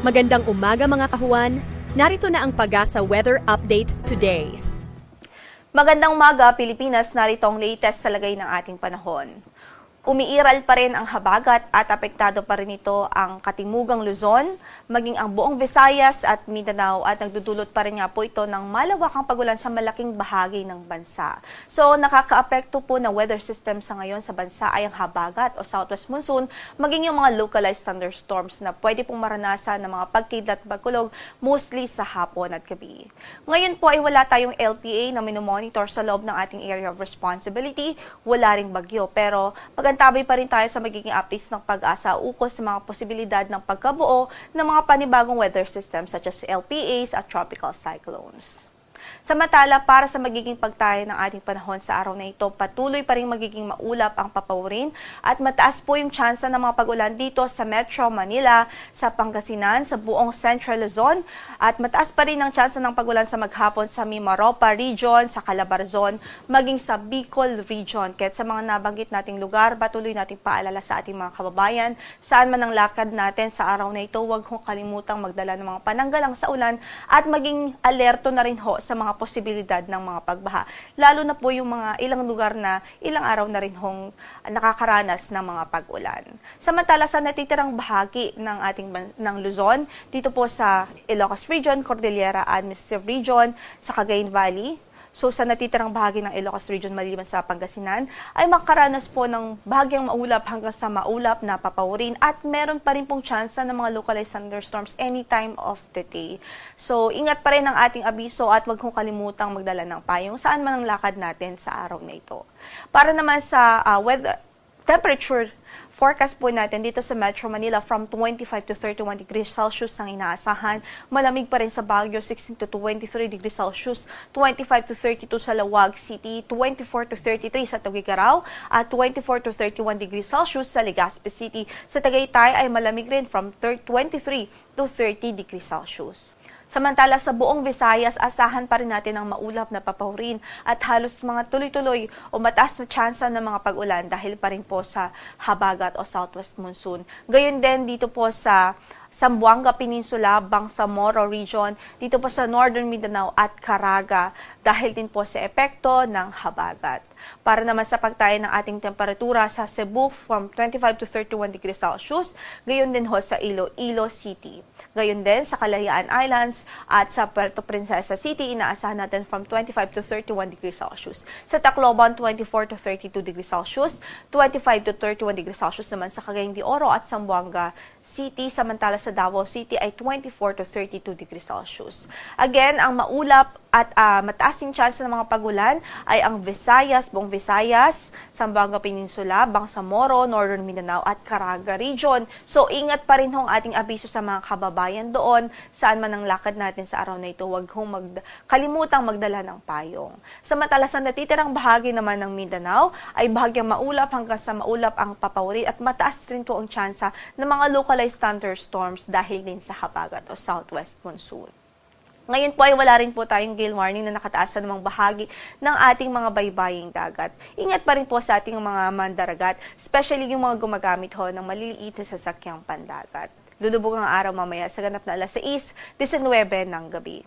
Magandang umaga mga kahuan. Narito na ang Pag-asa Weather Update today. Magandang umaga, Pilipinas. Narito ang latest sa lagay ng ating panahon. Umiiral pa rin ang habagat at apektado pa rin ito ang katimugang Luzon, maging ang buong Visayas at Mindanao at nagdudulot pa rin nga po ito ng malawakang pagulan sa malaking bahagi ng bansa. So nakakaapekto po ng weather system sa ngayon sa bansa ay ang habagat o southwest monsoon, maging yung mga localized thunderstorms na pwede pong maranasan ng mga pagkidlat pagkulog mostly sa hapon at gabi. Ngayon po ay wala tayong LPA na minomonitor sa loob ng ating area of responsibility, wala ring bagyo pero magantabay pa rin tayo sa magiging updates ng Pag-asa ukol sa mga posibilidad ng pagkabuo ng mga panibagong weather systems such as LPAs at tropical cyclones. Samantala, para sa magiging pagtayo ng ating panahon sa araw na ito, patuloy pa rin magiging maulap ang papawirin at mataas po yung tsansa ng mga pag-ulan dito sa Metro Manila, sa Pangasinan, sa buong Central Luzon at mataas pa rin ang tsansa ng pag-ulan sa maghapon sa Mimaropa Region, sa Calabarzon, maging sa Bicol Region. Kaya sa mga nabanggit nating lugar, patuloy nating paalala sa ating mga kababayan, saan man ang lakad natin sa araw na ito, huwag kong kalimutang magdala ng mga pananggalang sa ulan at maging alerto na rin ho sa mga posibilidad ng mga pagbaha. Lalo na po yung mga ilang lugar na ilang araw na rin hong nakakaranas ng mga pag-ulan. Samantala sa natitirang bahagi ng Luzon, dito po sa Ilocos Region, Cordillera Administrative Region, sa Cagayan Valley, so sa natitirang bahagi ng Ilocos Region maliban sa Pangasinan, ay makaranas po ng bahagyang maulap hanggang sa maulap na papawirin at meron pa rin pong tsansa ng mga localized thunderstorms any time of the day. So ingat pa rin ang ating abiso at huwag kong kalimutang magdala ng payong saan man ang lakad natin sa araw na ito. Para naman sa weather temperature forecast po natin dito sa Metro Manila from 25 to 31 degrees Celsius ang inaasahan. Malamig pa rin sa Baguio, 16 to 23 degrees Celsius, 25 to 32 sa Laoag City, 24 to 33 sa Tuguegarao, at 24 to 31 degrees Celsius sa Legazpi City. Sa Tagaytay ay malamig rin from 23 to 30 degrees Celsius. Samantala sa buong Visayas, asahan pa rin natin ang maulap na papawirin at halos mga tuloy-tuloy o mataas na tsansa ng mga pag-ulan dahil pa rin po sa habagat o southwest monsoon. Gayon din dito po sa Zamboanga Peninsula, Bangsamoro Region, dito po sa Northern Mindanao at Caraga dahil din po sa epekto ng habagat. Para naman sa pagtayo ng ating temperatura sa Cebu from 25 to 31 degrees Celsius, gayon din ho sa Iloilo City. Gayon din sa Kalayaan Islands at sa Puerto Princesa City, inaasahan natin from 25 to 31 degrees Celsius. Sa Tacloban, 24 to 32 degrees Celsius, 25 to 31 degrees Celsius naman sa Cagayan de Oro at Zamboanga City, samantala sa Davao City ay 24 to 32 degrees Celsius. Again, ang maulap at mataas yung chance ng mga pagulan ay ang Visayas, buong Visayas, Zamboanga Peninsula, Bangsamoro, Northern Mindanao at Caraga Region. So ingat pa rin hong ating abiso sa mga kababayan doon, saan man ang lakad natin sa araw na ito, huwag hong kalimutang magdala ng payong. Samantala sa natitirang bahagi naman ng Mindanao ay bahagyang maulap hanggang sa maulap ang papawirin at mataas rin po ang tsansa ng mga localized thunderstorms dahil din sa habagat o southwest monsoon. Ngayon po ay wala rin po tayong gale warning na nakataas sa namang bahagi ng ating mga baybaying dagat. Ingat pa rin po sa ating mga mandaragat, especially yung mga gumagamit ho ng maliliit na sasakyang pandagat. Lulubog ang araw mamaya sa ganap na alas 6:19 ng gabi.